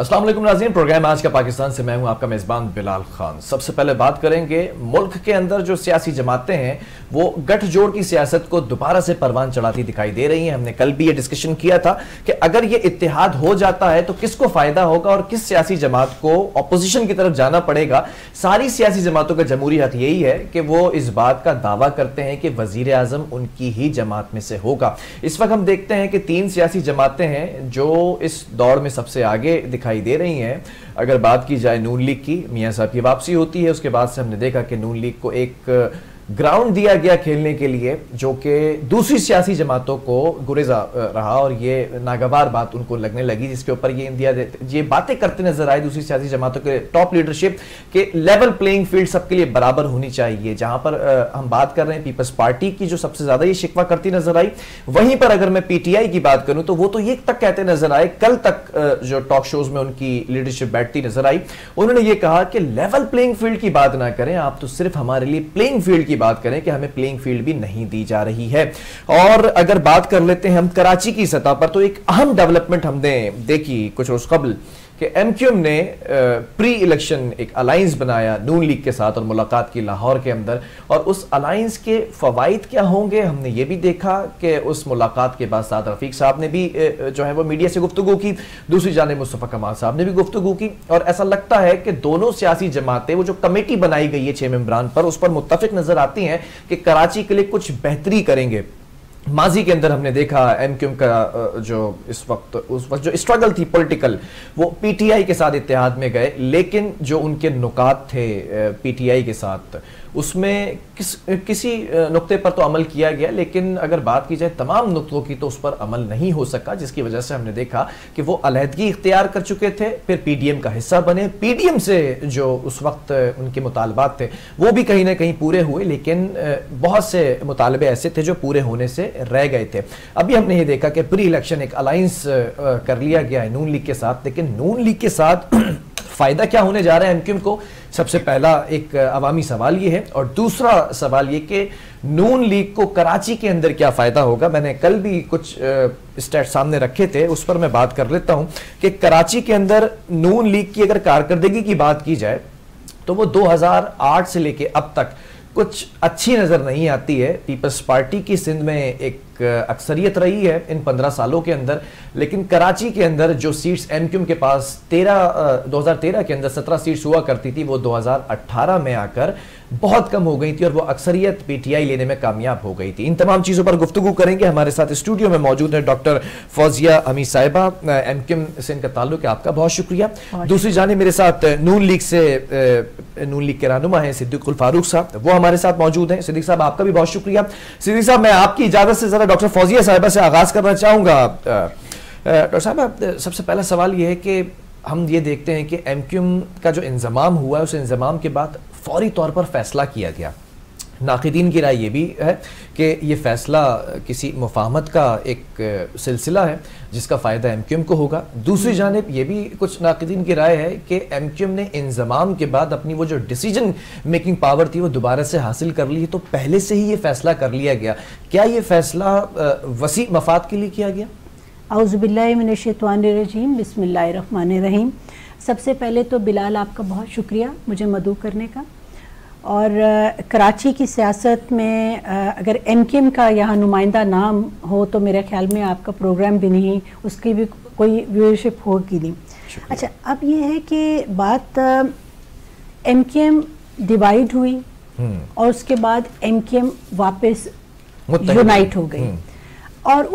अस्सलाम वालेकुम नाज़रीन, प्रोग्राम आज का पाकिस्तान से मैं हूं आपका मेज़बान बिलाल खान। सबसे पहले बात करेंगे मुल्क के अंदर जो सियासी जमातें हैं वो गठजोड़ की सियासत को दोबारा से परवान चढ़ाती दिखाई दे रही हैं। हमने कल भी ये डिस्कशन किया था कि अगर ये इत्तेहाद हो जाता है तो किसको फायदा होगा और किस सियासी जमात को अपोजिशन की तरफ जाना पड़ेगा। सारी सियासी जमातों का जमहूरी हक यही है कि वो इस बात का दावा करते हैं कि वजीर आजम उनकी ही जमात में से होगा। इस वक्त हम देखते हैं कि 3 सियासी जमातें हैं जो इस दौड़ में सबसे आगे दिखाई दे रही हैं। अगर बात की जाए नून लीग की, मियां साहब की वापसी होती है, उसके बाद से हमने देखा कि नून लीग को एक ग्राउंड दिया गया खेलने के लिए जो कि दूसरी सियासी जमातों को गुरेजा रहा और ये नागवार बात उनको लगने लगी, जिसके ऊपर ये बातें करते नजर आए दूसरी सियासी जमातों के टॉप लीडरशिप के लेवल प्लेइंग फील्ड सबके लिए बराबर होनी चाहिए। जहां पर हम बात कर रहे हैं पीपल्स पार्टी की जो सबसे ज्यादा ये शिकवा करती नजर आई, वहीं पर अगर मैं पीटीआई की बात करूं तो वो तो ये तक कहते नजर आए, कल तक जो टॉक शोज में उनकी लीडरशिप बैठती नजर आई, उन्होंने ये कहा कि लेवल प्लेइंग फील्ड की बात ना करें, आप तो सिर्फ हमारे लिए प्लेइंग फील्ड की बात करें कि हमें प्लेइंग फील्ड भी नहीं दी जा रही है। और अगर बात कर लेते हैं हम कराची की सतह पर, तो एक अहम डेवलपमेंट हमने देखी कुछ रोज कबल कि एमक्यूएम ने प्री इलेक्शन एक अलायंस बनाया नून लीग के साथ और मुलाकात की लाहौर के अंदर, और उस अलायंस के फवाइद क्या होंगे हमने ये भी देखा कि उस मुलाकात के बाद साद रफीक साहब ने भी जो है वो मीडिया से गुफ्तगू की, दूसरी जानिब मुस्तफा कमाल साहब ने भी गुफ्तगू की, और ऐसा लगता है कि दोनों सियासी जमातें वो जो कमेटी बनाई गई है 6 मेंबरान पर, उस पर मुत्तफिक नजर आती हैं कि कराची के लिए कुछ बेहतरी करेंगे। माजी के अंदर हमने देखा एमक्यूएम का जो उस वक्त जो स्ट्रगल थी पॉलिटिकल, वो पीटीआई के साथ इत्तेहाद में गए, लेकिन जो उनके नुकात थे पीटीआई के साथ उसमें किसी नुक्ते पर तो अमल किया गया, लेकिन अगर बात की जाए तमाम नुक्तों की तो उस पर अमल नहीं हो सका, जिसकी वजह से हमने देखा कि वो अलहदगी इख्तियार कर चुके थे, फिर पीडीएम का हिस्सा बने। पीडीएम से जो उस वक्त उनके मुतालबात थे वो भी कहीं ना कहीं पूरे हुए, लेकिन बहुत से मुतालबे ऐसे थे जो पूरे होने से रह गए थे। अभी हमने ये देखा कि प्री इलेक्शन एक अलायंस कर लिया गया है नून लीग के साथ, लेकिन नून लीग के साथ फायदा क्या होने जा रहा है एमक्यूएम को? सबसे पहला एक अवामी सवाल ये है, और दूसरा सवाल ये कि नून लीग को कराची के अंदर क्या फायदा होगा। मैंने कल भी कुछ स्टैट सामने रखे थे, उस पर मैं बात कर लेता हूं कि कराची के अंदर नून लीग की अगर कारकर्दगी की बात की जाए तो वो 2008 से लेके अब तक कुछ अच्छी नजर नहीं आती है। पीपल्स पार्टी की सिंध में एक अक्सरियत रही है इन 15 सालों के अंदर, लेकिन कराची के अंदर जो सीट्स एमक्यूएम के पास 2013 के अंदर 17 सीट्स हुआ करती थी, वो 2018 में आकर बहुत कम हो गई थी और वो अक्सरियत पीटीआई लेने में कामयाब हो गई थी। इन तमाम चीज़ों पर गुफ्तगू करेंगे। हमारे साथ स्टूडियो में मौजूद है डॉक्टर फौजिया अमी साहिबा, एमक्यूएम से इनका ताल्लुक है, आपका बहुत शुक्रिया। दूसरी जाने मेरे साथ नून लीग के रहनुमा है सिद्दीकुल फारूक साहब, वो हमारे साथ मौजूद हैं। सिद्दीक साहब आपका भी बहुत शुक्रिया। सिद्दीक साहब, मैं आपकी इजाजत से जरा डॉक्टर फौजिया साहिबा से आगाज करना चाहूंगा। डॉक्टर साहब, सबसे पहला सवाल यह है कि हम ये देखते हैं कि एमक्यूएम का जो इंजमाम हुआ है, उस इंजमाम के बाद फौरी तौर पर फैसला किया गया। नाक़िदीन की राय ये भी है कि ये फैसला किसी मुफाहमत का एक सिलसिला है जिसका फ़ायदा एमक्यूएम को होगा। दूसरी जानिब ये भी कुछ नाक़िदीन की राय है कि एमक्यूएम ने इंज़माम के बाद अपनी वो जो डिसीजन मेकिंग पावर थी वो दोबारा से हासिल कर ली, तो पहले से ही ये फैसला कर लिया गया। क्या ये फैसला वसी मफाद के लिए किया गया? औज़ुबिल्लाहि मिनश्शैतानिर्रजीम, बिस्मिल्लाहिर्रहमानिर्रहीम। सबसे पहले तो बिलाल आपका बहुत शुक्रिया मुझे मदऊ करने का। और कराची की सियासत में अगर एमक्यूएम का यहाँ नुमाइंदा नाम हो तो मेरे ख्याल में आपका प्रोग्राम भी नहीं, उसकी भी कोई व्यूअरशिप होगी नहीं। अच्छा, अब ये है कि बात एमक्यूएम डिवाइड हुई और उसके बाद एमक्यूएम वापस यूनाइट हो गई, और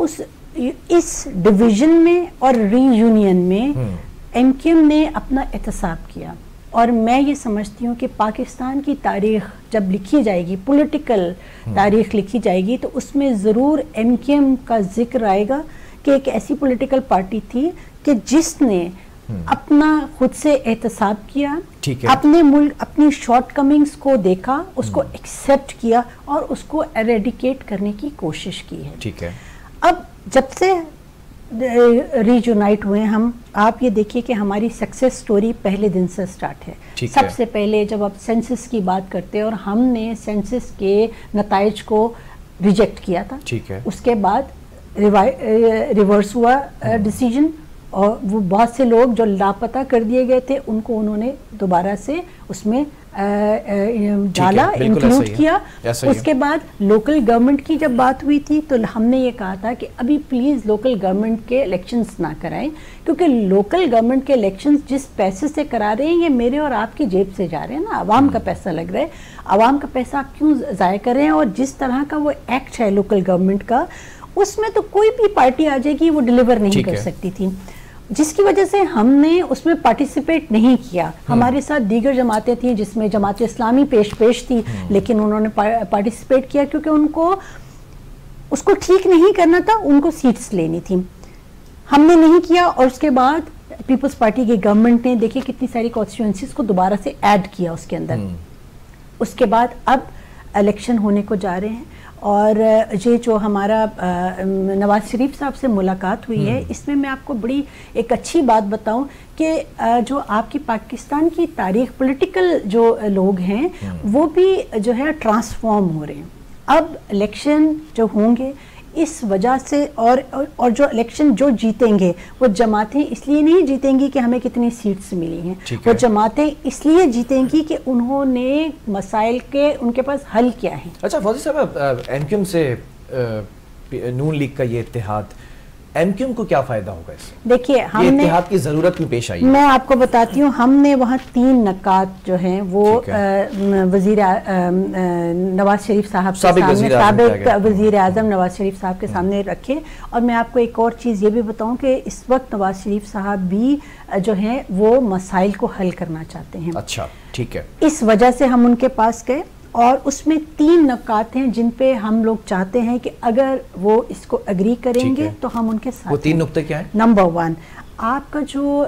इस डिवीजन में और रीयूनियन में एमक्यूएम ने अपना एहतसाब किया। और मैं ये समझती हूँ कि पाकिस्तान की तारीख जब लिखी जाएगी, पॉलिटिकल तारीख लिखी जाएगी, तो उसमें ज़रूर एमक्यूएम का जिक्र आएगा कि एक ऐसी पॉलिटिकल पार्टी थी कि जिसने अपना खुद से एहतसाब किया, अपने मुल्क अपनी शॉर्टकमिंग्स को देखा, उसको एक्सेप्ट किया और उसको एरेडिकेट करने की कोशिश की है। ठीक है। अब जब से रीयूनाइट हुए हम, आप ये देखिए कि हमारी सक्सेस स्टोरी पहले दिन से स्टार्ट है। सबसे पहले जब आप सेंसस की बात करते हैं, और हमने सेंसस के नताइज को रिजेक्ट किया था, ठीक है। उसके बाद रिवर्स हुआ डिसीजन, और वो बहुत से लोग जो लापता कर दिए गए थे उनको उन्होंने दोबारा से उसमें डाला, इंक्लूड किया। उसके बाद लोकल गवर्नमेंट की जब बात हुई थी तो हमने ये कहा था कि अभी प्लीज़ लोकल गवर्नमेंट के इलेक्शंस ना कराएं, क्योंकि लोकल गवर्नमेंट के इलेक्शंस जिस पैसे से करा रहे हैं ये मेरे और आपकी जेब से जा रहे हैं ना, आवाम का पैसा लग रहा है। आवाम का पैसा आप क्यों ज़ाया कर रहे हैं? और जिस तरह का वो एक्ट है लोकल गवर्नमेंट का, उसमें तो कोई भी पार्टी आ जाएगी वो डिलीवर नहीं कर सकती थी, जिसकी वजह से हमने उसमें पार्टिसिपेट नहीं किया। हमारे साथ दीगर जमातें थी जिसमें जमात इस्लामी पेश थी, लेकिन उन्होंने पार्टिसिपेट किया क्योंकि उनको उसको ठीक नहीं करना था, उनको सीट्स लेनी थी। हमने नहीं किया और उसके बाद पीपल्स पार्टी की गवर्नमेंट ने देखिए कितनी सारी कॉन्स्टिट्यूएंसीज को दोबारा से ऐड किया उसके अंदर। उसके बाद अब इलेक्शन होने को जा रहे हैं और ये जो हमारा नवाज शरीफ साहब से मुलाकात हुई है, इसमें मैं आपको बड़ी एक अच्छी बात बताऊं कि जो आपकी पाकिस्तान की तारीख, पॉलिटिकल जो लोग हैं वो भी जो है ट्रांसफॉर्म हो रहे हैं। अब इलेक्शन जो होंगे इस वजह से और जो इलेक्शन जो जीतेंगे वो जमातें इसलिए नहीं जीतेंगी कि हमें कितनी सीट्स मिली हैं, वो जमातें इसलिए जीतेंगी कि उन्होंने मसाइल के उनके पास हल किया है। अच्छा फौजी साहब, एमक्यूएम से नून लीग का ये इत्तेहाद, एमक्यूएम को क्या फायदा होगा इससे? देखिए हमने इत्तेहाद की जरूरत क्यों पेश आई? मैं आपको बताती हूँ, हमने वहाँ 3 नकात जो हैं वो वजीर नवाज शरीफ साहब के सामने, साबिक वजीर आजम नवाज शरीफ साहब के सामने रखे। और मैं आपको एक और चीज़ ये भी बताऊँ कि इस वक्त नवाज शरीफ साहब भी जो हैं वो मसाइल को हल करना चाहते हैं। अच्छा, ठीक है। इस वजह से हम उनके पास गए और उसमें 3 नकात हैं जिन पे हम लोग चाहते हैं कि अगर वो इसको एग्री करेंगे तो हम उनके साथ। वो 3 नुक्ते क्या है? नंबर 1, आपका जो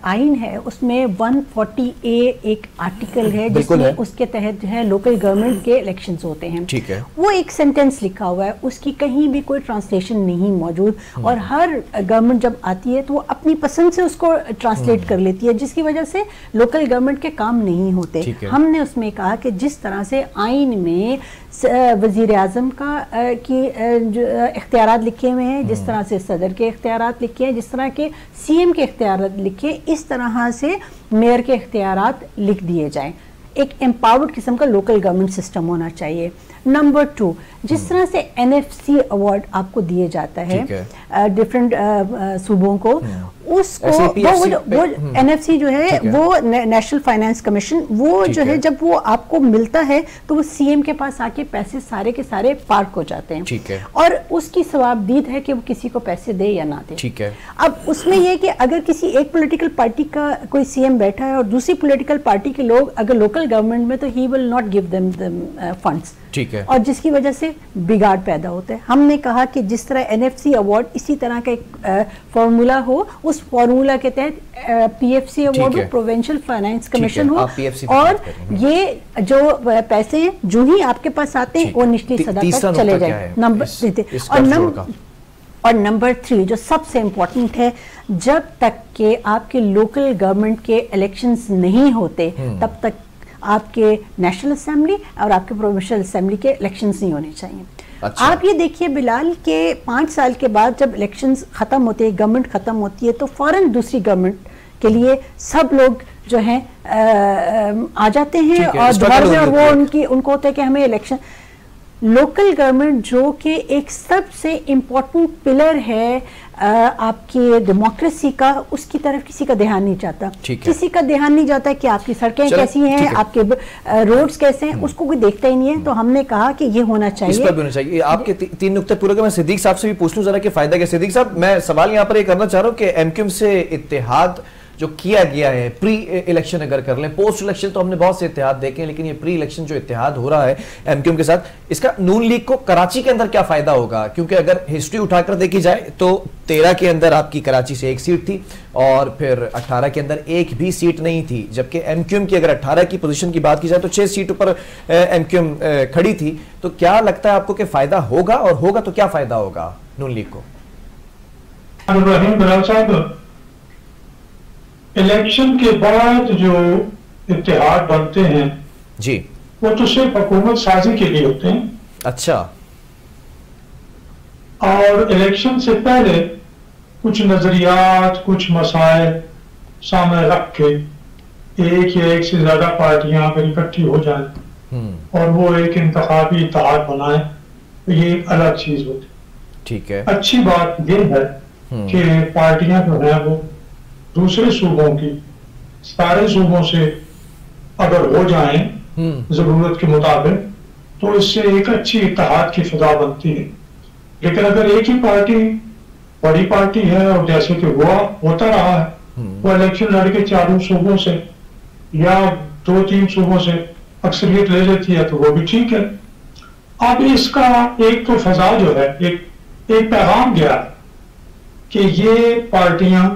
आइन है उसमें 140A एक आर्टिकल है जिसमें उसके तहत जो है लोकल गवर्नमेंट के इलेक्शंस होते हैं। ठीक है। वो एक सेंटेंस लिखा हुआ है, उसकी कहीं भी कोई ट्रांसलेशन नहीं मौजूद और हर गवर्नमेंट जब आती है तो वो अपनी पसंद से उसको ट्रांसलेट कर लेती है, जिसकी वजह से लोकल गवर्नमेंट के काम नहीं होते। हमने उसमें कहा कि जिस तरह से आइन में वजीर आजम का की इख्तियारात लिखे हुए हैं, जिस तरह से सदर के इख्तियारात लिखे हैं, जिस तरह के सीएम के इख्तियारात लिखे, इस तरह से मेयर के इख्तियारात लिख दिए जाएं। एक एम्पावर्ड किस्म का लोकल गवर्नमेंट सिस्टम होना चाहिए। नंबर 2, जिस तरह से NFC अवार्ड आपको दिए जाता है डिफरेंट सूबों को, उसको वो NFC जो है वो नेशनल फाइनेंस कमीशन, वो जो है जब वो आपको मिलता है तो वो सीएम के पास आके पैसे सारे के सारे पार्क हो जाते हैं। ठीक है। और उसकी सवाबदीद है कि वो किसी को पैसे दे या ना दे। ठीक है। अब उसमें यह कि अगर किसी एक पॉलिटिकल पार्टी का कोई सीएम बैठा है और दूसरी पॉलिटिकल पार्टी के लोग अगर लोकल गवर्नमेंट में, तो he will not give them funds. ठीक है। और जिसकी वजह से बिगाड़ पैदा होता है। हमने कहा कि जिस तरह NFC अवार्ड इसी तरह का एक फॉर्मूला हो, उस फॉर्मूला के तहत PFC अवार्ड हो, प्रोविंशियल फाइनेंस कमीशन हो, और ये जो पैसे जो ही आपके पास आते हैं वो निचली सतह तक चले जाए। नंबर 3 जो सबसे इम्पोर्टेंट है, जब तक के आपके लोकल गवर्नमेंट के इलेक्शंस नहीं होते तब तक आपके नेशनल असेंबली और आपके प्रोविंशियल असेंबली के इलेक्शंस नहीं होने चाहिए। अच्छा। आप ये देखिए बिलाल के 5 साल के बाद जब इलेक्शंस खत्म होते हैं, गवर्नमेंट खत्म होती है, तो फौरन दूसरी गवर्नमेंट के लिए सब लोग जो हैं आ जाते हैं और दौड़ में, और वो उनको होता है कि हमें इलेक्शन, लोकल गवर्नमेंट जो कि एक सबसे इम्पोर्टेंट पिलर है आपकी डेमोक्रेसी का, उसकी तरफ किसी का ध्यान नहीं जाता। किसी का ध्यान नहीं जाता कि आपकी सड़कें कैसी हैं, आपके रोड्स कैसे हैं, उसको कोई देखता ही नहीं है। तो हमने कहा कि ये होना चाहिए, इस पर भी होना चाहिए। आपके 3 नुक्ते पूरे कर, मैं सिद्दीक साहब से भी पूछ लूं जरा कि फायदा क्या। सिद्दीक साहब, मैं सवाल यहाँ पर ये करना चाह रहा हूँ कि एमक्यूएम से इत्तेहाद जो किया गया है, प्री इलेक्शन अगर कर लें, पोस्ट इलेक्शन तो हमने बहुत से इत्तेहाद देखे हैं, लेकिन ये प्री इलेक्शन जो इत्तेहाद हो रहा है एमक्यूएम के साथ, इसका नून लीग को कराची के अंदर क्या फायदा होगा? क्योंकि अगर हिस्ट्री उठाकर देखी जाए तो 13 के अंदर आपकी कराची से 1 सीट थी और फिर 18 के अंदर 1 भी सीट नहीं थी, जबकि एमक्यूएम की अगर 18 की पोजीशन की बात की जाए तो 6 सीटों पर एमक्यूएम खड़ी थी। तो क्या लगता है आपको कि फायदा होगा, और होगा तो क्या फायदा होगा नून लीग को? इलेक्शन के बाद जो इत्तेहाद बनते हैं जी, वो तो सिर्फ हुकूमत साजी के लिए होते हैं। अच्छा। और इलेक्शन से पहले कुछ नजरियात, कुछ मसाइल सामने रख के एक या एक से ज्यादा पार्टियां अगर इकट्ठी हो जाए और वो एक इंतखाबी इत्तेहाद बनाए तो ये एक अलग चीज होती है। ठीक है। अच्छी बात ये है कि पार्टियां जो है वो दूसरे सूबों की, सारे सूबों से अगर हो जाएं जरूरत के मुताबिक तो इससे एक अच्छी इत्तेहाद की फिजा बनती है। लेकिन अगर एक ही पार्टी बड़ी पार्टी है और जैसे कि होता रहा है, वो इलेक्शन लड़के चारों सूबों से या 2-3 सूबों से अक्सरियत ले लेती है तो वो भी ठीक है। अब इसका एक तो फजा जो है, एक पैगाम गया कि ये पार्टियां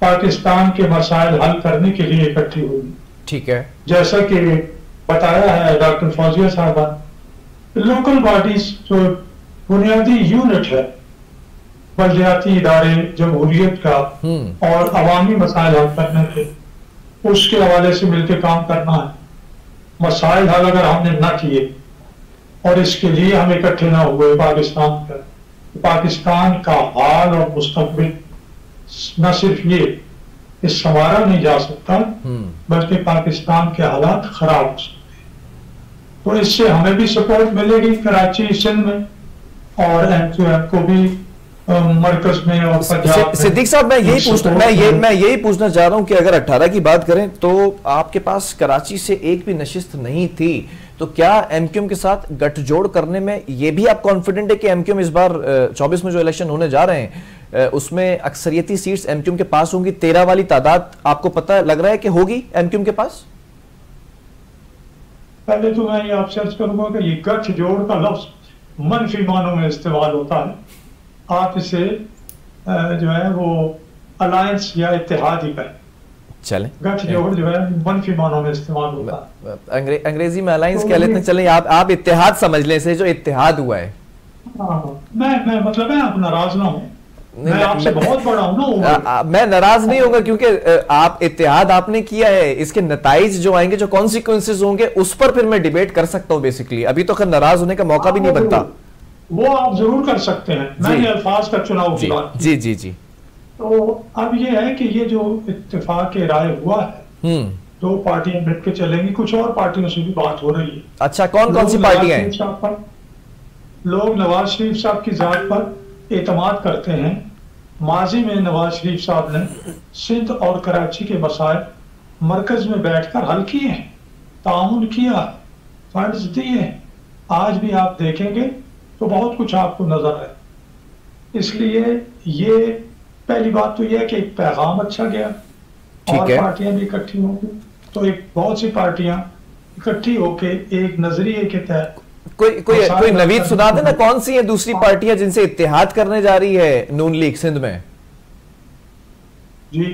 पाकिस्तान के मसाइल हल करने के लिए इकट्ठी हुई। ठीक है। जैसा कि बताया है डॉक्टर फौजिया साहबा, लोकल बॉडीज जो बुनियादी यूनिट है बल्दियाती इदारे जमहूरियत का और अवामी मसाइल हल करने के, उसके हवाले से मिलकर काम करना है। मसाइल हल अगर हमने ना किए और इसके लिए हम इकट्ठे ना हुए पाकिस्तान पर, पाकिस्तान का हाल और मुस्तकबिल न सिर्फ ये संवारा नहीं जा सकता बल्कि पाकिस्तान के हालात खराब हो सकते हैं। तो इससे हमें भी सपोर्ट मिलेगी कराची सिंध में और एमक्यूएम को भी मरकज में और पंजाब। सिद्दीक साहब, मैं यही पूछना चाह रहा हूं कि अगर 18 की बात करें तो आपके पास कराची से एक भी नशिस्त नहीं थी, तो क्या एमक्यूएम के साथ गठजोड़ करने में ये भी आप कॉन्फिडेंट है कि एमक्यूएम इस बार 24 में जो इलेक्शन होने जा रहे हैं उसमें अक्सरियती सीट्स एमक्यूएम के पास होंगी? 13 वाली तादाद आपको पता लग रहा है कि होगी एमक्यूएम के पास? पहले तो मैं ये आपसे अर्ज करूंगा कि ये गठजोड़ का लफ्ज मनफी मानों में इस्तेमाल होता है। आप इसे जो है वो अलायंस या इत्तेहाद ही करें। चले, गठजोड़ जो है मनफी मानों में इस्तेमाल होता है। अंग्रेजी में अलायंस कह लेते हैं, चले आप इत्तेहाद समझ लें, से जो इत्तेहाद हुआ है। मैं मतलब है आप नाराज ना हूं, मैं आपसे बहुत बड़ा हूं ना। मैं नाराज नहीं होगा क्योंकि आप इत्तेहाद आपने किया है, इसके नताइज जो आएंगे, जो कॉन्सिक्वेंसेज होंगे, उस पर फिर मैं डिबेट कर सकता हूं बेसिकली। अभी तो खैर नाराज होने का मौका भी नहीं बनता। वो आप जरूर कर सकते हैं, मैंने अल्फाज का चुनाव की बात जी जी जी। तो अब ये है कि ये जो इत्तेफाक राय हुआ है, 2 पार्टियां मिलकर चलेंगी, कुछ और पार्टियों से भी बात हो रही है। अच्छा, कौन कौन सी पार्टियां हैं? लोग नवाज शरीफ साहब की जात पर एतमाद करते हैं। माजी में नवाज शरीफ साहब ने सिंध और कराची के मसाइल मरकज में बैठकर हल किए हैं, ताउन किया, फंड्स दिए। आज भी आप देखेंगे तो बहुत कुछ आपको नजर है। इसलिए ये पहली बात तो यह है कि एक पैगाम अच्छा गया और पार्टियां भी इकट्ठी होंगी, तो एक बहुत सी पार्टियां इकट्ठी होके एक नजरिए के तहत कोई नवीद सुना दे ना, कौन सी है दूसरी पार्टियां जिनसे इत्तेहाद करने जा रही है नून लीग सिंध में? जी,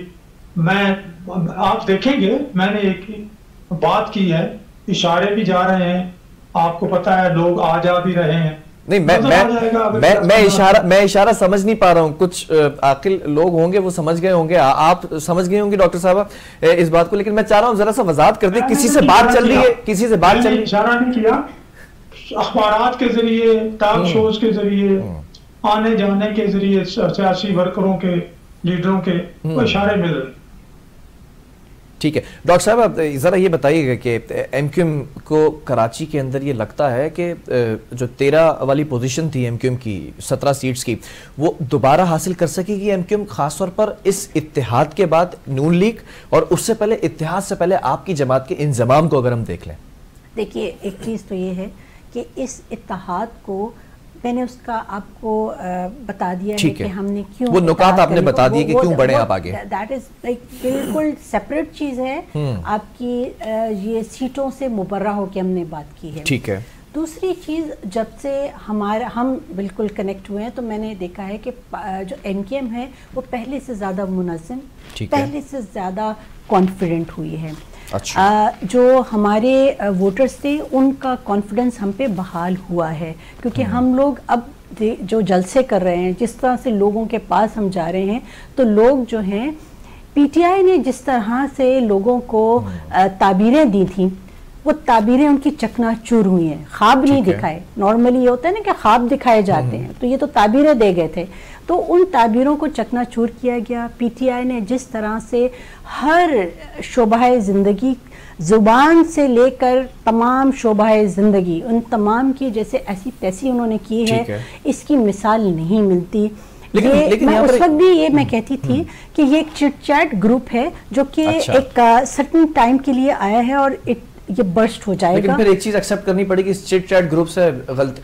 आप देखेंगे मैंने एक बात की है, इशारे भी जा रहे हैं, आपको पता है लोग आ जा भी रहे हैं। नहीं, मैं इशारा समझ नहीं पा रहा हूँ। कुछ आकिल लोग होंगे वो समझ गए होंगे, आप समझ गए होंगे डॉक्टर साहब इस बात को, लेकिन मैं चाह रहा हूँ जरा सा वजाहत कर दे। किसी से बात चल रही है, किसी से बात चल रही है? इशारा नहीं किया, अखबारात के जरिए, टॉक शोज के जरिए, आने जाने के जरिए, सियासी वर्करों के, लीडरों के वो इशारे मिल रहे। ठीक है डॉक्टर साहब, आप जरा ये बताइएगा कि एमक्यूएम को कराची के अंदर ये लगता है कि जो 13 वाली पोजीशन थी एमक्यूएम की 17 सीट्स की, वो दोबारा हासिल कर सकेगी एमक्यूएम, खासतौर पर इस इत्तेहाद के बाद नून लीग, और उससे पहले इत्तेहाद से पहले आपकी जमात के इंजमाम को अगर हम देख लें? देखिए, एक चीज़ तो ये है कि इस इत्तेहाद को मैंने उसका आपको बता दिया है कि हमने क्यों, वो नुकात आपने बता दिए कि क्यों बढ़े आप आगे। दैट इज लाइक बिल्कुल सेपरेट चीज़ है। आपकी ये सीटों से मुबर्रा होकर हमने बात की है। ठीक है। दूसरी चीज़, जब से हम बिल्कुल कनेक्ट हुए हैं तो मैंने देखा है कि जो एमक्यूएम है वो पहले से ज़्यादा मुनज़्ज़म, पहले से ज़्यादा कॉन्फिडेंट हुई है। अच्छा। जो हमारे वोटर्स थे उनका कॉन्फिडेंस हम पे बहाल हुआ है, क्योंकि हम लोग अब जो जलसे कर रहे हैं, जिस तरह से लोगों के पास हम जा रहे हैं, तो लोग जो हैं, पीटीआई ने जिस तरह से लोगों को ताबीरें दी थी, वो ताबीरें उनकी चकनाचूर हुई हैं। ख्वाब नहीं दिखाए, नॉर्मली ये होता है ना कि ख्वाब दिखाए जाते हैं, तो ये तो ताबीरें दे गए थे। तो उन ताबीरों को चकनाचूर किया गया। पीटीआई ने जिस तरह से हर शोबाए ज़िंदगी, ज़ुबान से लेकर तमाम शोबाए ज़िंदगी, उन तमाम की जैसे ऐसी तैसी उन्होंने की है, इसकी मिसाल नहीं मिलती। लेकिन मैं उस वक्त भी ये मैं कहती थी कि ये एक चिट चैट ग्रुप है जो कि एक सर्टेन टाइम के लिए आया है और ये बर्स्ट हो जाएगा। लेकिन फिर एक चीज एक्सेप्ट करनी पड़ेगी, इस चिट चैट ग्रुप से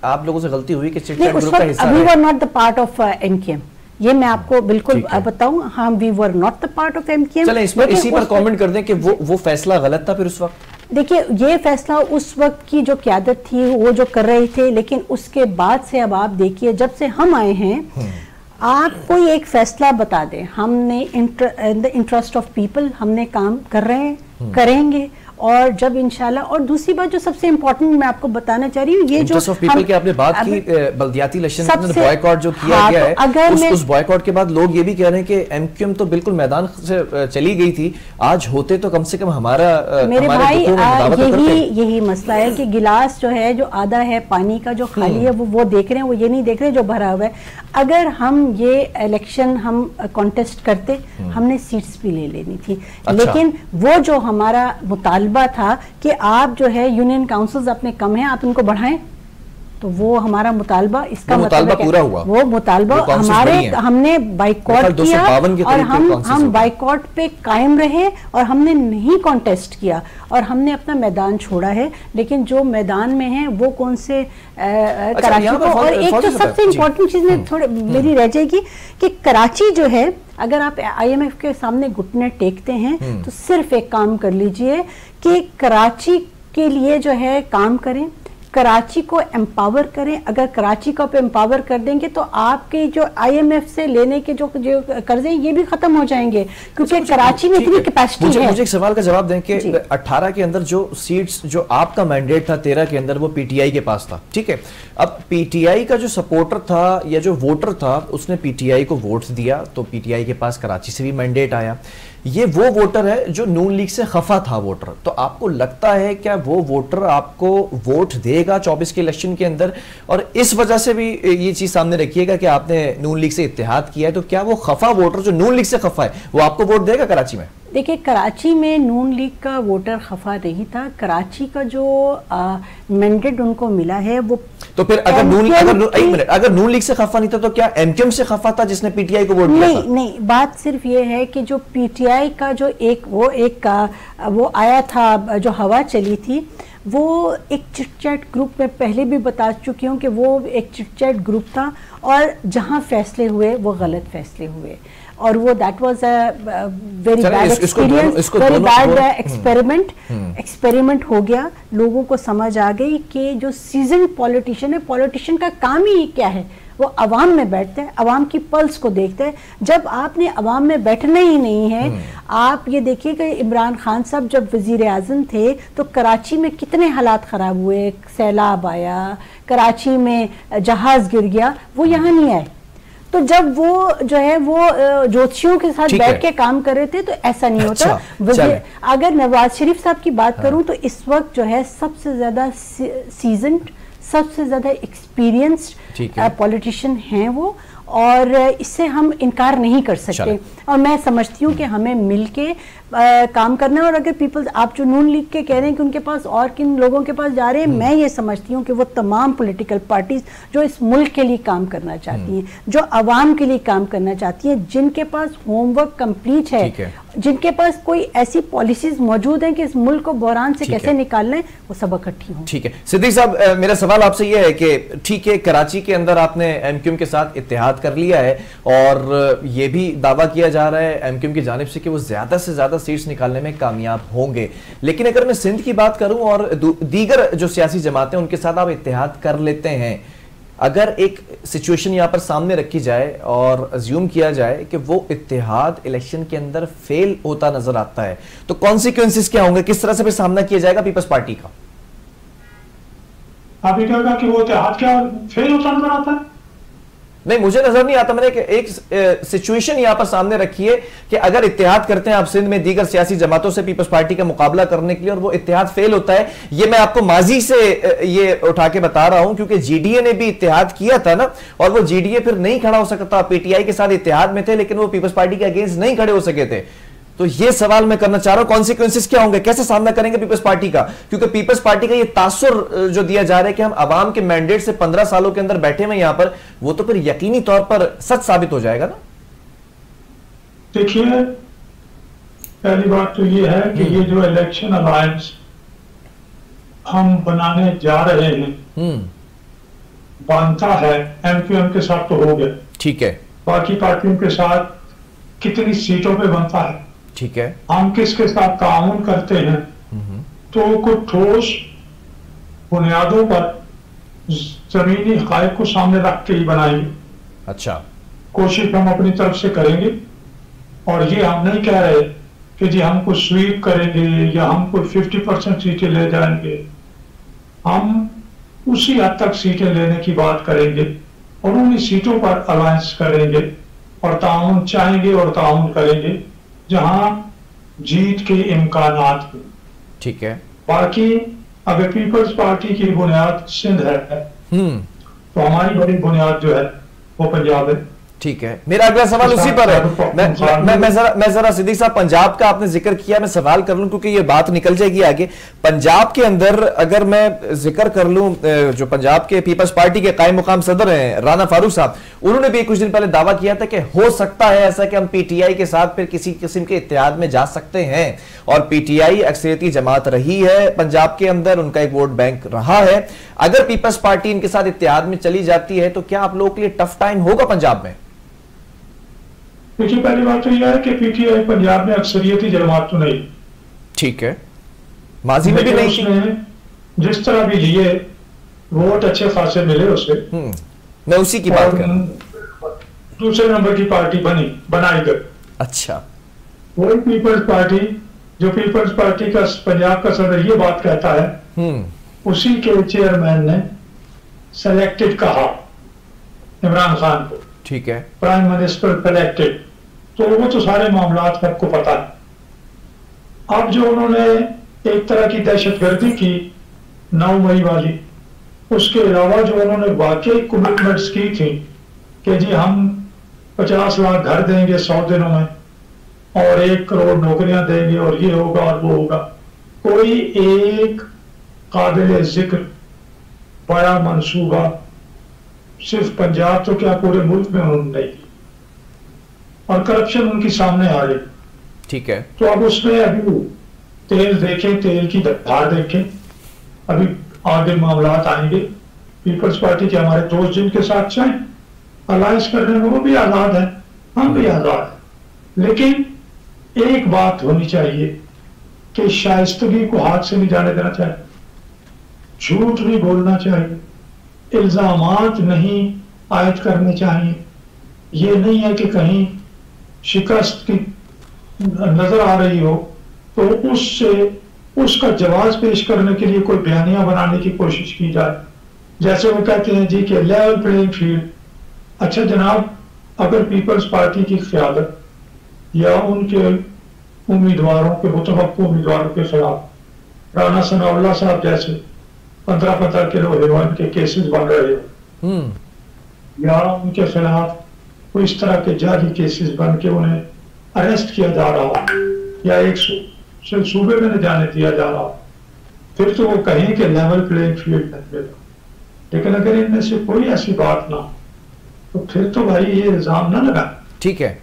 आप लोगों से गलती हुई कि चिट चैट ग्रुप का हिस्सा है। We were not the part of MKM, ये मैं आपको बिल्कुल बताऊं, हम we were not the part of MKM. चलें इस पर इसी पर कमेंट कर दें कि वो फैसला गलत था फिर उस वक्त। देखिए ये फैसला उस वक्त की जो क़यादत थी वो जो कर रहे थे, लेकिन उसके बाद से अब आप देखिए जब से हम आए हैं, आप कोई एक फैसला बता दें, हमने in the interest of people हमने काम कर रहे हैं, करेंगे। और जब इंशाल्लाह, और दूसरी बात जो सबसे इम्पोर्टेंट मैं आपको बताना चाह रही हूँ, ये जो पीपल की आपने बात की, बल्दियाती इलेक्शन में बॉयकॉट जो किया गया है, अगर उस बॉयकॉट के बाद लोग ये भी कह रहे हैं कि एमक्यूएम तो बिल्कुल मैदान से चली गई थी, आज होते तो कम से कम हमारा मेरे भाई यही मसला है कि गिलास जो है, जो आधा है पानी का जो खाली है, वो देख रहे हैं, वो ये नहीं देख रहे जो भरा हुआ है। अगर हम ये इलेक्शन हम कॉन्टेस्ट करते, हमने सीट्स भी ले लेनी थी। लेकिन वो जो हमारा मुतालबा था कि आप जो है यूनियन काउंसिल्स अपने कम हैं, आप उनको बढ़ाएं, तो वो हमारा मुतालबा, इसका मतलब पूरा हुआ। वो मुतालबा हमारे, हमने बाइकॉट किया और हम बाइकॉट पे कायम रहे और हमने नहीं कॉन्टेस्ट किया और हमने अपना मैदान छोड़ा है। लेकिन जो मैदान में है वो कौन से कराची को, और एक तो सबसे इम्पोर्टेंट चीज में थोड़ी मेरी रह जाएगी कि कराची जो है, अगर आप IMF के सामने घुटने टेकते हैं तो सिर्फ एक काम कर लीजिए कि कराची के लिए जो है काम करें, कराची को एम्पावर करें। अगर कराची को आप एम्पावर कर देंगे तो आपके जो IMF से लेने के जो कर्जे ये भी खत्म हो जाएंगे, क्योंकि कराची में इतनी कैपेसिटी है। मुझे एक सवाल का जवाब दें कि 18 के अंदर जो सीट्स, जो आपका मैंडेट था 13 के अंदर, वो पीटीआई के पास था, ठीक है। अब पीटीआई का जो सपोर्टर था या जो वोटर था, उसने पीटीआई को वोट दिया, तो पीटीआई के पास कराची से भी मैंडेट आया। ये वो वोटर है जो नून लीग से खफा था वोटर, तो आपको लगता है क्या वो वोटर आपको वोट देगा 24 के इलेक्शन के अंदर? और इस वजह से भी ये चीज सामने रखिएगा कि आपने नून लीग से इत्तेहाद किया है, तो क्या वो खफा वोटर जो नून लीग से खफा है वो आपको वोट देगा कराची में? देखिए, कराची में नून लीग का वोटर खफा नहीं था। कराची का जो मैंडेट उनको मिला है वो, तो फिर अगर नून लीग से खफा नहीं था तो क्या एमक्यूएम से खफा था जिसने पीटीआई को वोट दिया? नहीं, बात सिर्फ ये है कि जो पीटीआई का जो वो आया था, जो हवा चली थी, वो एक चिटचैट ग्रुप में पहले भी बता चुकी हूँ कि वो एक चिटचैट ग्रुप था और जहाँ फैसले हुए वो गलत फैसले हुए, और वो that was a very bad experience, very bad experiment हो गया। लोगों को समझ आ गई कि जो सीजन पॉलिटिशियन है, पॉलिटिशियन का काम ही क्या है, वो अवाम में बैठते हैं, अवाम की पल्स को देखते हैं। जब आपने अवाम में बैठना ही नहीं है, आप ये देखिए कि इमरान खान साहब जब वजीर आज़म थे तो कराची में कितने हालात ख़राब हुए, सैलाब आया, कराची में जहाज़ गिर गया, वो यहाँ नहीं आए। तो जब वो जो है वो ज्योतिषियों के साथ बैठ के काम कर रहे थे तो ऐसा नहीं होता। अगर नवाज शरीफ साहब की बात करूं तो इस वक्त जो है सबसे ज्यादा सीजन्ड, सबसे ज्यादा एक्सपीरियंस्ड पॉलिटिशियन हैं वो, और इससे हम इनकार नहीं कर सकते। और मैं समझती हूँ कि हमें मिलके काम करना है। और अगर पीपल्स, आप जो नून लीग के कह रहे हैं कि उनके पास और किन लोगों के पास जा रहे हैं, मैं ये समझती हूँ कि वो तमाम पॉलिटिकल पार्टीज जो इस मुल्क के लिए काम करना चाहती हैं, जो अवाम के लिए काम करना चाहती हैं, जिनके पास होमवर्क कंप्लीट है, जिनके पास कोई ऐसी पॉलिसीज मौजूद हैं कि इस मुल्क को बहरान से कैसे निकालना है, वो सब इकट्ठी हों। ठीक है सिद्दीक साहब, मेरा सवाल आपसे ये है कि ठीक है, कराची के अंदर आपने एमक्यूएम के साथ इत्तेहाद कर लिया है और ये भी दावा किया जा रहा है एमक्यूएम की जानिब से कि वो ज्यादा से ज्यादा सीट्स निकालने में कामयाब होंगे। लेकिन अगर मैं सिंध की बात करूं और दीगर जो सियासी जमातें उनके साथ आप इत्तेहाद कर लेते हैं, अगर एक सिचुएशन यहां पर सामने रखी जाए और अज्यूम किया जाए कि वो इत्तेहाद इलेक्शन के अंदर फेल होता नजर आता है, तो कॉन्सिक्वेंसेस क्या होंगे, किस तरह से फिर सामना किया जाएगा पीपल्स पार्टी का? आप ये कहेगा कि वो इत्तेहाद क्या फेल होता नजर आता है? नहीं, मुझे नजर नहीं आता। मैंने एक सिचुएशन यहां पर सामने रखी है कि अगर इत्तेहाद करते हैं आप सिंध में दीगर सियासी जमातों से पीपल्स पार्टी का मुकाबला करने के लिए और वो इत्तेहाद फेल होता है, ये मैं आपको माजी से ये उठा के बता रहा हूं, क्योंकि जीडीए ने भी इत्तेहाद किया था ना, और वो जीडीए फिर नहीं खड़ा हो सकता। पीटीआई के साथ इत्तेहाद में थे लेकिन वो पीपल्स पार्टी के अगेंस्ट नहीं खड़े हो सके थे। तो ये सवाल मैं करना चाह रहा हूं, कॉन्सिक्वेंसेस क्या होंगे, कैसे सामना करेंगे पीपल्स पार्टी का? क्योंकि पीपल्स पार्टी का ये तासुर जो दिया जा रहा है कि हम अवाम के मैंडेट से 15 सालों के अंदर बैठे हुए यहां पर, वो तो फिर यकीनी तौर पर सच साबित हो जाएगा ना। देखिए, पहली बात तो ये है कि ये जो इलेक्शन अलायंस हम बनाने जा रहे हैं, बनता है एमक्यूएम के साथ तो हो गया, ठीक है, बाकी पार्टियों के साथ कितनी सीटों पे बनता है, ठीक है, हम किसके साथ ताउन करते हैं, तो कुछ ठोस बुनियादों पर जमीनी हक़ाइक़ को सामने रख के ही बनाएंगे। अच्छा, कोशिश हम अपनी तरफ से करेंगे, और ये हम नहीं कह रहे कि जी हम कुछ स्वीप करेंगे या हम कोई 50% सीटें ले जाएंगे। हम उसी हद तक सीटें लेने की बात करेंगे और उन्हीं सीटों पर अलायंस करेंगे और ताउन चाहेंगे और ताउन करेंगे जहां जीत के इम्कानात हो। ठीक है, बाकी अगर पीपल्स पार्टी की बुनियाद सिंध है तो हमारी बड़ी बुनियाद जो है वो पंजाब है। ठीक है, मेरा अगला सवाल उसी पर है। मैं जरा सिद्दीक साहब, पंजाब का आपने जिक्र किया, मैं सवाल कर लूं क्योंकि ये बात निकल जाएगी आगे। पंजाब के अंदर अगर मैं जिक्र कर लूं, जो पंजाब के पीपल्स पार्टी के कायम मुकाम सदर हैं राना फारूक साहब, उन्होंने भी कुछ दिन पहले दावा किया था कि हो सकता है ऐसा कि हम पीटीआई के साथ फिर किसी किस्म के इत्तेहाद में जा सकते हैं, और पीटीआई अक्सरियती जमात रही है पंजाब के अंदर, उनका एक वोट बैंक रहा है। अगर पीपल्स पार्टी इनके साथ इत्तेहाद में चली जाती है तो क्या आप लोगों के लिए टफ टाइम होगा पंजाब में? देखिए, पहली बात तो यह है कि पीटीआई पंजाब में अक्सरियती जमात तो नहीं, ठीक है, माजी में भी नहीं, उसने जिस तरह भी लिए वोट अच्छे खासे मिले उसे, मैं उसी की बात कर रहा हूं। दूसरे नंबर की पार्टी बनाई गई। अच्छा, वही पीपल्स पार्टी जो पीपल्स पार्टी का पंजाब का सदर ये बात कहता है, उसी के चेयरमैन ने सेलेक्टेड कहा इमरान खान को, ठीक है, प्राइम मिनिस्टर सेलेक्टेड, तो वो तो सारे मामला सबको पता है। अब जो उन्होंने एक तरह की दहशतगर्दी की 9 मई वाली, उसके अलावा जो उन्होंने वाकई कमिटमेंट्स की थी कि जी हम 50 लाख घर देंगे 100 दिनों में और 1 करोड़ नौकरियां देंगे और ये होगा और वो होगा, कोई एक काबिल जिक्र बड़ा मंसूबा सिर्फ पंजाब तो क्या पूरे मुल्क में उन्होंने नहीं की, और करप्शन उनकी सामने आ रही, ठीक है। तो अब उसमें अभी तेल देखें, तेल की धार देखें, अभी आगे मामला आएंगे। पीपल्स पार्टी के हमारे दोस्त जिनके साथ चाहें अलायंस करने में वो भी आजाद है, हम भी आजाद है, लेकिन एक बात होनी चाहिए कि शाइस्तगी को हाथ से नहीं जाने देना चाहिए, झूठ नहीं बोलना चाहिए, इल्जामात नहीं आयद करने चाहिए। ये नहीं है कि कहीं शिकस्त की नजर आ रही हो तो उससे उसका जवाब पेश करने के लिए कोई बयानियां बनाने की कोशिश की जाए, जैसे वो कहते हैं जी कि लेवल प्लेइंग फील्ड। अच्छा जनाब, अगर पीपल्स पार्टी की क़यादत या उनके उम्मीदवारों के मुतवक्किल उम्मीदवारों के खिलाफ राना सनाउल्लाह साहब जैसे 15-15 किलो हेरोइन के केसेस बन रहे हो, या उनके खिलाफ कोई इस तरह के जाली केसेस बन के उन्हें अरेस्ट किया जा रहा हो या एक सूबे में न जाने दिया जा रहा हो, फिर तो वो कहें कि लेवल प्लेइंग फील्ड है। लेकिन अगर इनमें से कोई ऐसी बात ना तो फिर तो भाई ये इल्जाम ना लगा। ठीक है,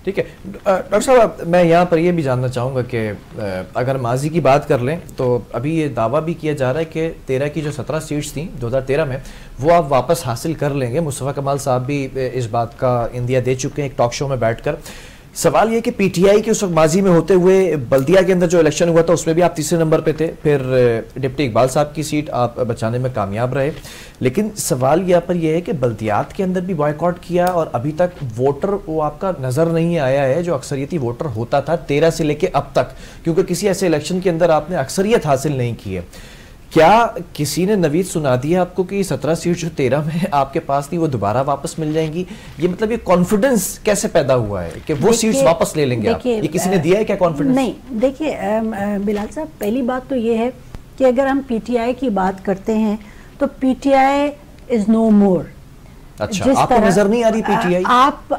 ठीक है डॉक्टर साहब, मैं यहाँ पर यह भी जानना चाहूँगा कि अगर माजी की बात कर लें तो अभी ये दावा भी किया जा रहा है कि 13 की जो 17 सीट्स थी 2013 में वो आप वापस हासिल कर लेंगे। मुस्तफ़ा कमाल साहब भी इस बात का इंदिया दे चुके हैं एक टॉक शो में बैठकर। सवाल ये कि पीटीआई के उस वक्त माजी में होते हुए बल्दिया के अंदर जो इलेक्शन हुआ था उसमें भी आप तीसरे नंबर पे थे, फिर डिप्टी इकबाल साहब की सीट आप बचाने में कामयाब रहे, लेकिन सवाल यहाँ पर यह है कि बल्दियात के अंदर भी बॉयकॉट किया और अभी तक वोटर वो आपका नज़र नहीं आया है जो अक्सरियती वोटर होता था 13 से लेके अब तक, क्योंकि किसी ऐसे इलेक्शन के अंदर आपने अक्सरियत हासिल नहीं की है। क्या किसी ने नवीद सुना दिया आपको कि 17 सीट जो 13 में आपके पास थी वो दोबारा वापस मिल जाएंगी? ये मतलब ये कॉन्फिडेंस कैसे पैदा हुआ है कि वो सीट्स वापस ले लेंगे आप? ये किसी ने दिया है क्या कॉन्फिडेंस? नहीं, देखिए बिलाल साहब, पहली बात तो ये है कि अगर हम पीटीआई की बात करते हैं तो पीटीआई इज नो मोर। अच्छा, आपको नजर नहीं आ रही पीटीआई?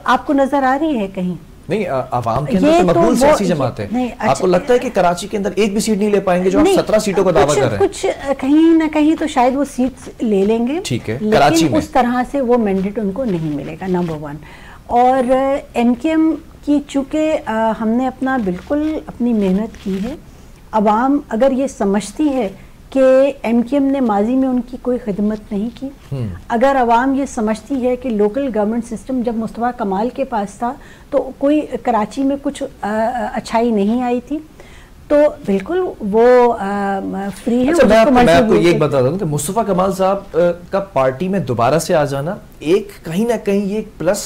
आपको नजर आ रही है कहीं? नहीं, अवाम के अंदर तो मकबूल सियासी जमात है। अच्छा, आपको लगता है कि कराची के अंदर एक भी सीट नहीं ले पाएंगे जो आप 17 सीटों का दावा कर रहे हैं? कुछ कहीं ना कहीं तो शायद वो सीट्स ले लेंगे, ठीक है, कराची में उस तरह से वो मैंडेट उनको नहीं मिलेगा, नंबर 1। और एमकेएम की चूंकि हमने अपना बिल्कुल अपनी मेहनत की है, अवाम अगर ये समझती है कि एमकेएम ने माजी में उनकी कोई खिदमत नहीं की, अगर अवाम ये समझती है कि लोकल गवर्नमेंट सिस्टम जब मुस्तफा कमाल के पास था तो कोई कराची में कुछ अच्छाई नहीं आई थी, तो बिल्कुल वो फ्री है। अच्छा, मैं आपको ये बता दूं कि मुस्तफा कमाल साहब का पार्टी में दोबारा से आ जाना एक कहीं ना कहीं ये प्लस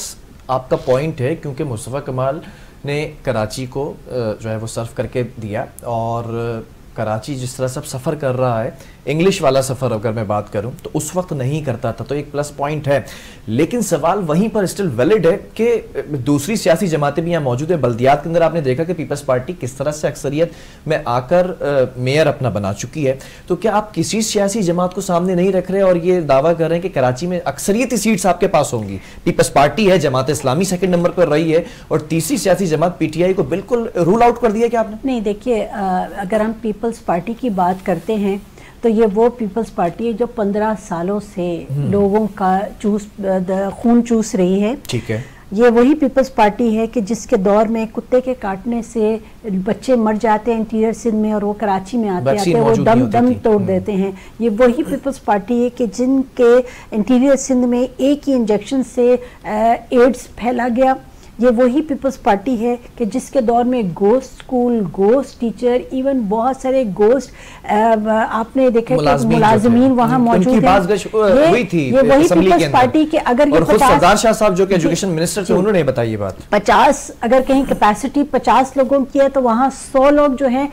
आपका पॉइंट है, क्योंकि मुस्तफा कमाल ने कराची को जो है वो सर्व करके दिया, और कराची जिस तरह सब सफ़र कर रहा है, इंग्लिश वाला सफ़र अगर मैं बात करूं तो उस वक्त नहीं करता था, तो एक प्लस पॉइंट है। लेकिन सवाल वहीं पर स्टिल वैलिड है कि दूसरी सियासी जमातें भी यहाँ मौजूद है। बल्दियात के अंदर आपने देखा कि पीपल्स पार्टी किस तरह से अक्सरियत में आकर मेयर अपना बना चुकी है, तो क्या आप किसी सियासी जमात को सामने नहीं रख रहे और ये दावा कर रहे हैं कि कराची में अक्सरियती सीट्स आपके पास होंगी? पीपल्स पार्टी है, जमात इस्लामी सेकंड नंबर पर रही है, और तीसरी सियासी जमात पीटीआई को बिल्कुल रूल आउट कर दिया क्या आपने? नहीं, देखिए अगर हम पीपल्स पार्टी की बात करते हैं तो ये वो पीपल्स पार्टी है जो 15 सालों से लोगों का खून चूस रही है। ठीक है, ये वही पीपल्स पार्टी है कि जिसके दौर में कुत्ते के काटने से बच्चे मर जाते हैं इंटीरियर सिंध में, और वो कराची में आते वो दम तोड़ देते हैं। ये वही पीपल्स पार्टी है कि जिनके इंटीरियर सिंध में एक ही इंजेक्शन से एड्स फैला गया। ये वही पीपल्स पार्टी है कि जिसके दौर में ghost school, ghost teacher, even बहुत सारे गोस्ट आपने देखा कि मुलाजमीन वहाँ मौजूद हैं। ये वही पीपल्स पार्टी के अगर ये 50 सरदार शाह साहब जो कि एजुकेशन मिनिस्टर थे उन्होंने बताई ये बात, 50 अगर कहीं कैपेसिटी 50 लोगों की है तो वहाँ 100 लोग जो हैं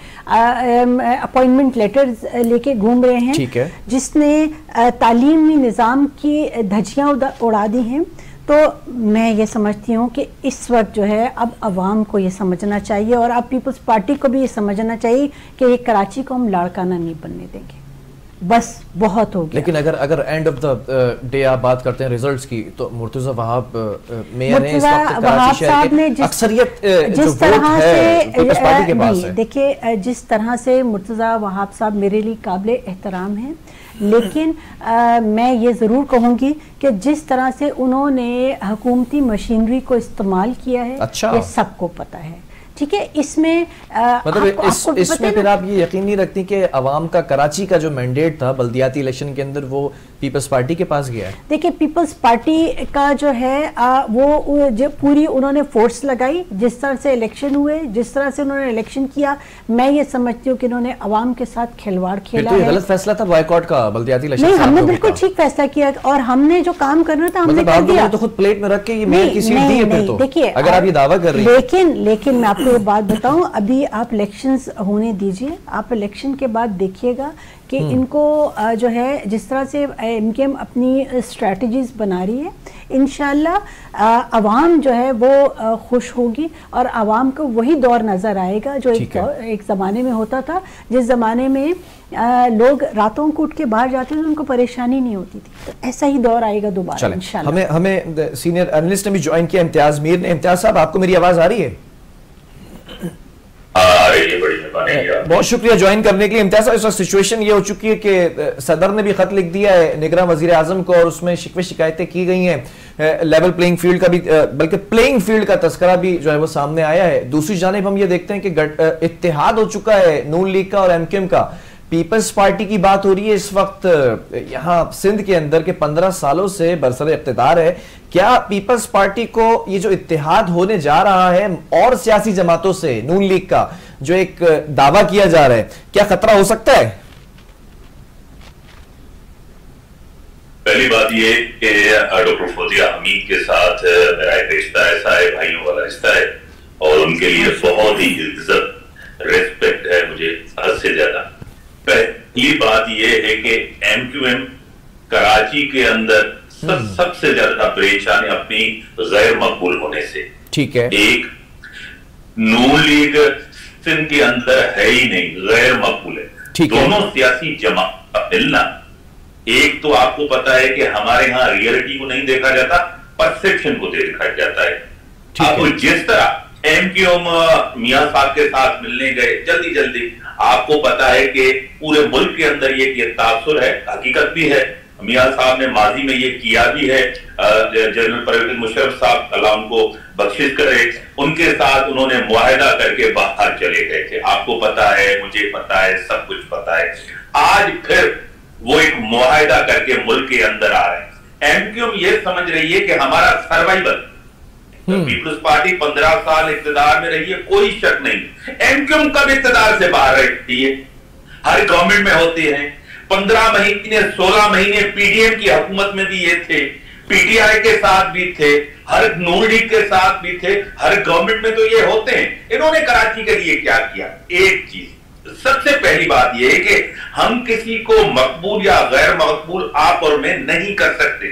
अपॉइंटमेंट लेटर्स लेके घूम रहे हैं। ठीक है, जिसने तालीमी निज़ाम की धज्जियाँ उड़ा दी हैं। तो मैं ये समझती हूँ कि इस वक्त जो है अब अवाम को ये समझना चाहिए, और अब पीपल्स पार्टी को भी ये समझना चाहिए कि ये कराची को हम लाड़काना नहीं बनने देंगे, बस बहुत हो गया। लेकिन अगर एंड ऑफ द डे आप बात करते हैं रिजल्ट्स की, तो मुर्तजा वहाब मेयर हैं इस वक्त कराची शहर के, अक्सरियत जिस तरह से पीपल्स पार्टी के पास है। देखिए, जिस तरह से मुर्तजा वहाब साहब मेरे लिए काबिल एहतराम हैं, लेकिन मैं ये ज़रूर कहूँगी कि जिस तरह से उन्होंने हुकूमती मशीनरी को इस्तेमाल किया है, अच्छा, ये सबको पता है। ठीक है, इसमें मतलब इसमें फिर आप ये यकीन नहीं रखती कि अवाम का कराची का जो मैंडेट था बल्दियाती इलेक्शन के अंदर वो पीपल्स पार्टी के पास गया है? देखिए, पीपल्स पार्टी का जो है वो जो पूरी उन्होंने फोर्स लगाई, जिस तरह से इलेक्शन हुए, जिस तरह से उन्होंने इलेक्शन किया, मैं ये समझती हूँ कि उन्होंने अवाम के साथ खिलवाड़ खेला है। गलत फैसला था बॉयकॉट का बल्दियाती इलेक्शन? नहीं, हमने बिल्कुल ठीक फैसला किया, और हमने जो काम करना था हमने कर दिया। तो खुद प्लेट में रख के ये मेयर की सीट दी है फिर तो? देखिए, अगर आप ये दावा कर रही हैं, लेकिन मैं आपको ये बात बताऊं, अभी आप इलेक्शंस होने दीजिए, आप इलेक्शन के बाद देखिएगा कि इनको जो है जिस तरह से एमकेएम अपनी स्ट्रेटजीज बना रही है, इंशाल्लाह अवाम जो है वो खुश होगी, और अवाम को वही दौर नज़र आएगा जो एक ज़माने में होता था, जिस ज़माने में लोग रातों को उठ के बाहर जाते थे, उनको परेशानी नहीं होती थी। तो ऐसा ही दौर आएगा दोबारा इंशाल्लाह। हमें सीनियर एनालिस्ट ने भी ज्वाइन किया, इम्तियाज मीर ने। इम्तियाज साहब, आपको मेरी आवाज़ आ रही है? बहुत शुक्रिया ज्वाइन करने के लिए। इम्तियाज साहब, इस वक्त सिचुएशन ये हो चुकी है कि सदर ने भी खत लिख दिया है निगरान वजीर आजम को, और उसमें शिकवे शिकायतें की गई हैं। लेवल प्लेइंग फील्ड का भी, बल्कि प्लेइंग फील्ड का तस्करा भी जो है वो सामने आया है। दूसरी जानिब हम ये देखते हैं कि इत्तेहाद हो चुका है नून लीग का और एमकेएम का। पीपल्स पार्टी की बात हो रही है इस वक्त यहाँ सिंध के अंदर के 15 सालों से बरसर इक़्तिदार है। क्या पीपल्स पार्टी को ये जो इत्तेहाद होने जा रहा है और सियासी जमातों से, नून लीग का जो एक दावा किया जा रहा है, क्या खतरा हो सकता है? पहली बात ये कि डॉक्टर फौजिया हमीद के साथ मेरा एक रिश्ता ऐसा है, भाइयों वाला रिश्ता है, और उनके लिए बहुत ही इज्जत, रेस्पेक्ट है मुझे हद से ज्यादा। पहली बात यह है कि एमक्यूएम कराची के अंदर सबसे ज्यादा परेशान है अपनी गैर मकबूल होने से। ठीक है। एक, नून लीग सिंध के अंदर है ही नहीं, गैर मकबूल है। दोनों सियासी जमात का मिलना, एक तो आपको पता है कि हमारे यहां रियलिटी को नहीं देखा जाता, परसेप्शन को देखा जाता है। आपको जिस तरह एमक्यूएम मियां साहब के साथ मिलने गए जल्दी जल्दी, आपको पता है कि पूरे मुल्क के अंदर ये तासुर है, हकीकत भी है। मियां साहब ने माजी में ये किया भी है। जनरल परवेज मुशर्रफ साहब, अल्लाह उनको बख्शिश करे, उनके साथ उन्होंने मुआहदा करके बाहर चले गए थे। आपको पता है, मुझे पता है, सब कुछ पता है। आज फिर वो एक मुआहदा करके मुल्क के अंदर आ रहे हैं। एमक्यूएम ये समझ रही है कि हमारा सर्वाइवल, पीपल्स पार्टी 15 साल इक्तदार में रही है, कोई शक नहीं। एमक्यूएम कब इक्तदार से बाहर रहती है? हर गवर्नमेंट में होती है। 15 महीने 16 महीने पीडीएम की हुकूमत में भी ये थे, पीटीआई के साथ भी थे, हर नून लीग के साथ भी थे, हर गवर्नमेंट में तो ये होते हैं। इन्होंने कराची के लिए क्या किया? एक चीज, सबसे पहली बात यह है कि हम किसी को मकबूल या गैर मकबूल आप और मैं नहीं कर सकते।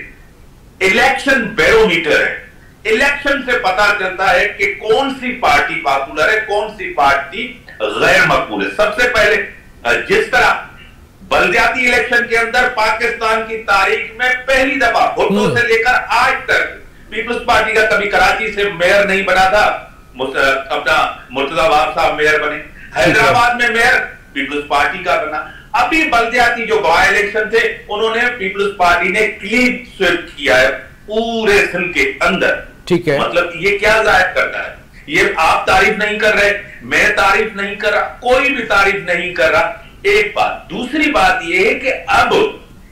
इलेक्शन बैरोमीटर है, इलेक्शन से पता चलता है कि कौन सी पार्टी पॉपुलर है, कौन सी पार्टी गैर मकबूल है। सबसे पहले जिस तरह बलदियाती इलेक्शन के अंदर पाकिस्तान की तारीख में पहली दफा भुट्टो से लेकर आज तक पीपल्स पार्टी का कभी कराची से मेयर नहीं बना था, अपना मुर्तजा वाब साहब मेयर बने। हैदराबाद में मेयर पीपल्स पार्टी का बना। अभी बलदियाती जो बाय इलेक्शन थे, उन्होंने पीपल्स पार्टी ने क्लीन स्वीप किया है पूरे सिंध के अंदर। ठीक है। मतलब ये क्या जाहिर करता है? ये आप तारीफ नहीं कर रहे, मैं तारीफ नहीं कर रहा, कोई भी तारीफ नहीं कर रहा। एक बात। दूसरी बात यह है कि अब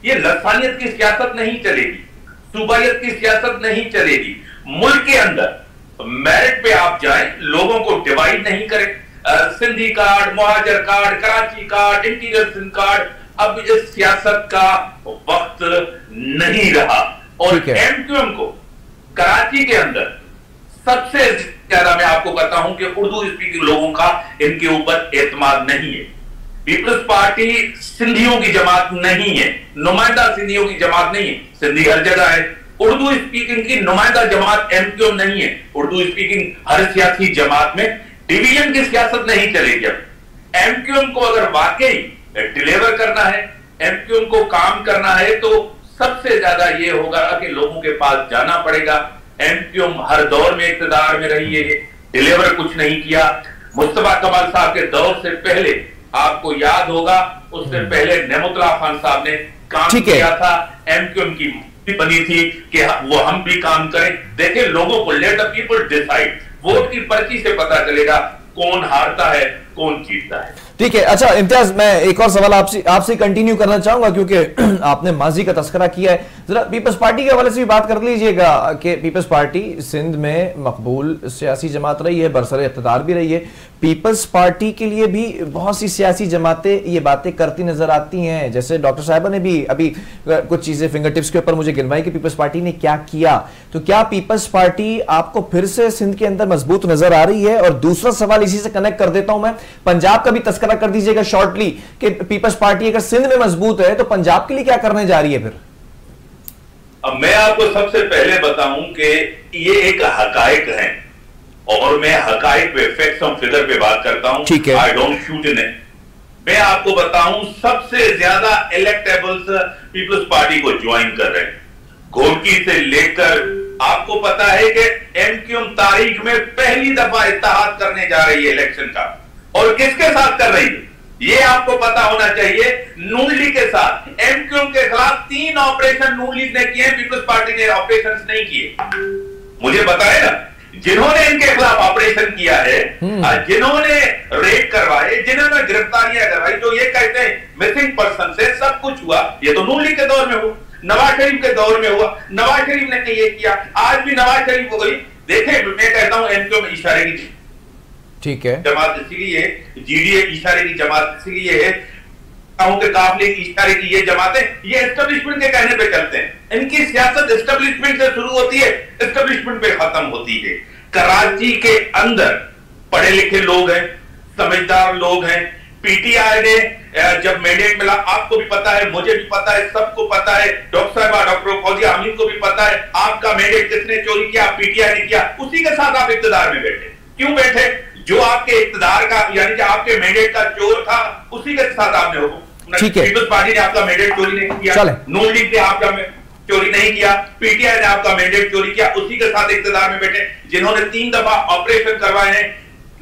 ये लसानियत की सियासत नहीं चलेगी, सूबायत की सियासत नहीं चलेगी। मुल्क के अंदर मेरिट पे आप जाएं, लोगों को डिवाइड नहीं करें। Sindhi card, Muhajir card, Karachi card, interior Sindh card, अब इस सियासत का वक्त नहीं रहा। और एमक्यूएम को कराची के अंदर सबसे ज्यादा मैं आपको कहता हूं कि उर्दू स्पीकिंग लोगों का इनके ऊपर एतमाद नहीं है। पीपल्स पार्टी सिंधियों की जमात नहीं है, नुमाइंदा सिंधियों की जमात नहीं है। सिंधी हर जगह है। उर्दू स्पीकिंग की नुमाइंदा जमात एमक्यूएम नहीं है। उर्दू स्पीकिंग हर सियासी जमात में डिवीजन की सियासत नहीं चलेगी। अब एमक्यूएम को अगर वाकई डिलीवर करना है, एमक्यूएम को काम करना है, तो सबसे ज्यादा ये होगा कि लोगों के पास जाना पड़ेगा। एमक्यूएम हर दौर में इक्तदार में रही है, डिलीवर कुछ नहीं किया। मुस्तफा कमाल साहब के दौर से पहले आपको याद होगा, उससे पहले नेमुतुल्लाह खान साहब ने काम किया था, एमक्यूएम की बनी थी कि वो हम भी काम करें। देखिए, लोगों को let the people decide, vote की पर्ची से पता चलेगा कौन हारता है, कौन जीतता है। ठीक है। अच्छा इम्तियाज, मैं एक और सवाल आपसे कंटिन्यू करना चाहूंगा, क्योंकि आपने माजी का तस्करा किया है। जरा पीपल्स पार्टी के हवाले से भी बात कर लीजिएगा कि पीपल्स पार्टी सिंध में मकबूल सियासी जमात रही है, बरसरे इक़्तिदार भी रही है। पीपल्स पार्टी के लिए भी बहुत सी सियासी जमातें ये बातें करती नजर आती हैं, जैसे डॉक्टर साहिबा ने भी अभी कुछ चीजें फिंगर टिप्स के ऊपर मुझे गिनवाई कि पीपल्स पार्टी ने क्या किया। तो क्या पीपल्स पार्टी आपको फिर से सिंध के अंदर मजबूत नजर आ रही है? और दूसरा सवाल इसी से कनेक्ट कर देता हूं मैं, पंजाब का भी तस्करा कर दीजिएगा शॉर्टली कि पीपल्स पार्टी अगर सिंध में मजबूत है तो पंजाब के लिए क्या करने जा रही है फिर? अब मैं आपको सबसे पहले बताऊं कि ये एक हकायक है और मैं हकायक पे, फैक्ट्स और फिगर पे बात करता हूं। ठीक है। I don't shoot in it. मैं आपको बताऊं, सबसे ज्यादा इलेक्टेबल्स पीपल्स पार्टी को ज्वाइन कर रहे हैं। घोड़की से लेकर आपको पता है कि एमक्यूएम तारीख में पहली दफा इत्तेहाद करने जा रही है इलेक्शन का, और किसके साथ कर रही है ये आपको पता होना चाहिए, नून लीग के साथ। एमक्यूएम के खिलाफ 3 ऑपरेशन नून लीग ने किए, पीपल्स पार्टी ने ऑपरेशन नहीं किए। मुझे बताए ना, जिन्होंने इनके खिलाफ ऑपरेशन किया है, जिन्होंने रेड करवाए, जिन्होंने गिरफ्तारियां करवाई, जो ये कहते हैं मिसिंग पर्सन से सब कुछ हुआ, ये तो नून लीग के दौर में हुआ, नवाज शरीफ के दौर में हुआ। नवाज शरीफ ने ये किया, आज भी नवाज शरीफ हो गई। देखे, मैं कहता हूं एमक्यूएम इशारे की ठीक है जमात इसीलिए, जीडीए इशारे की जमात इसीलिए है, के काफिले की इशारे की ये जमातें, ये एस्टेब्लिशमेंट के कहने पे चलते हैं। इनकी सियासत एस्टेब्लिशमेंट से शुरू होती है, एस्टेब्लिशमेंट पे खत्म होती है। कराची के अंदर पढ़े लिखे लोग हैं, समझदार लोग हैं, पीटीआई ने जब मैंडेट मिला, आपको भी पता है, मुझे भी पता है, सबको पता है, डॉक्टर फौजिया अमीन को भी पता है, आपका मैंडेट किसने चोरी किया? पीटीआई ने किया। उसी के साथ आप इक्तदार में बैठे। क्यों बैठे? जो आपके इक्तदार का यानी कि आपके मैंडेट का चोर था, उसी के साथ आपने हुक्म। पीपल्स पार्टी ने आपका मैंडेट चोरी नहीं किया, नून लीग ने आपका चोरी नहीं किया, पीटीआई ने आपका मैंडेट चोरी किया, उसी के साथ इक्तदार में बैठे। जिन्होंने 3 दफा ऑपरेशन करवाए हैं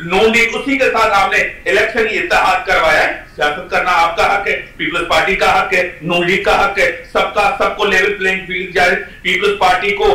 नून लीग, उसी के साथ आपने इलेक्शन इत्तेहाद करवाया है। सियासत करना आपका हक है, पीपल्स पार्टी का हक है, नून लीग का हक है, सबको लेवल प्लेइंग फील्ड जाए। पीपल्स पार्टी को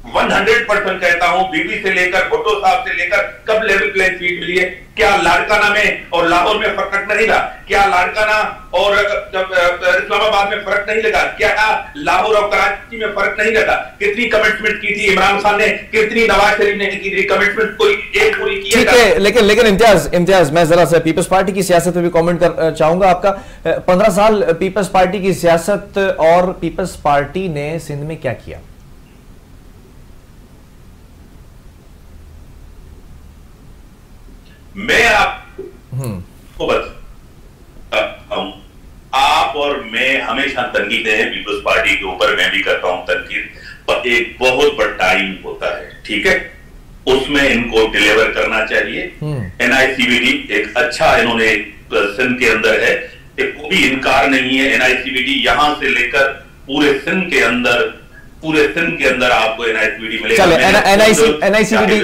100% कहता हूं, बीबी से लेकर भुट्टो साहब से लेकर कब लेवल प्लेइंग फील्ड मिली है? क्या लाड़काना में और लाहौर में फर्क नहीं लगा? क्या लाड़काना और इस्लामाबाद में फर्क नहीं लगा? क्या लाहौर और कराची में फर्क नहीं लगा? कितनी कमिटमेंट की थी इमरान खान ने, कितनी नवाज शरीफ ने की थी कमिटमेंट? कोई एक पूरी की है? ठीक है, लेकिन इम्तियाज मैं जरा सा पीपल्स पार्टी की सियासत पे भी कमेंट कर चाहूंगा आपका। 15 साल पीपल्स पार्टी की सियासत और पीपल्स पार्टी ने सिंध में क्या किया? मैं आपको बताता हूं, आप और मैं हमेशा तनकीदें हैं पीपल्स पार्टी के ऊपर, मैं भी करता हूं तनकीद, पर एक बहुत बड़ा टाइम होता है, ठीक है, उसमें इनको डिलीवर करना चाहिए। एनआईसीबीडी एक अच्छा इन्होंने सिंध के अंदर है, कोई इनकार नहीं है। एनआईसीबीडी यहां से लेकर पूरे सिंध के अंदर आपको एनआईसीबीडी मिलेगा। चले एनआईसीबीडी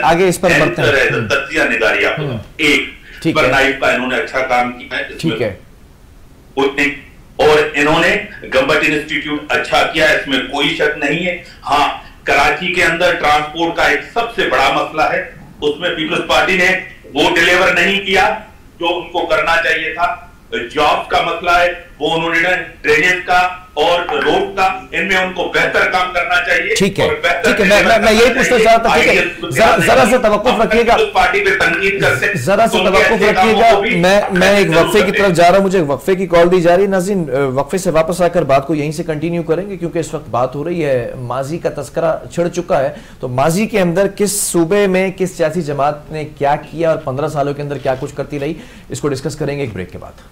आगे इस पर बढ़ते हैं। तज्जिया निगारी आपको एक पर नाइफ का इन्होंने अच्छा काम किया है, ठीक है, और इन्होंने गंबट इंस्टीट्यूट अच्छा किया, इसमें कोई शक नहीं है। हाँ, कराची के अंदर ट्रांसपोर्ट का एक सबसे बड़ा मसला है, उसमें पीपल्स पार्टी ने वो डिलीवर नहीं किया जो उनको करना चाहिए था। जॉब्स का मसला है, वो उन्होंने ड्रेनेज का और रोड का, इनमें उनको बेहतर काम करना चाहिए। ठीक है, मैं यही पूछना चाहता था, ठीक है, जरा सा तवक्कुफ रखिएगा, पार्टी पे तनकीद करते, जरा सा तवक्कुफ रखिएगा। मैं एक वक्फे की तरफ जा रहा हूं, मुझे वक्फे की कॉल दी जा रही है। नाज़रीन, वक्फे से वापस आकर बात को यहीं से कंटिन्यू करेंगे, क्योंकि इस वक्त बात हो रही है, माजी का तस्करा छिड़ चुका है, तो माजी के अंदर किस सूबे में किस सियासी जमात ने क्या किया और 15 सालों के अंदर क्या कुछ करती रही, इसको डिस्कस करेंगे एक ब्रेक के बाद।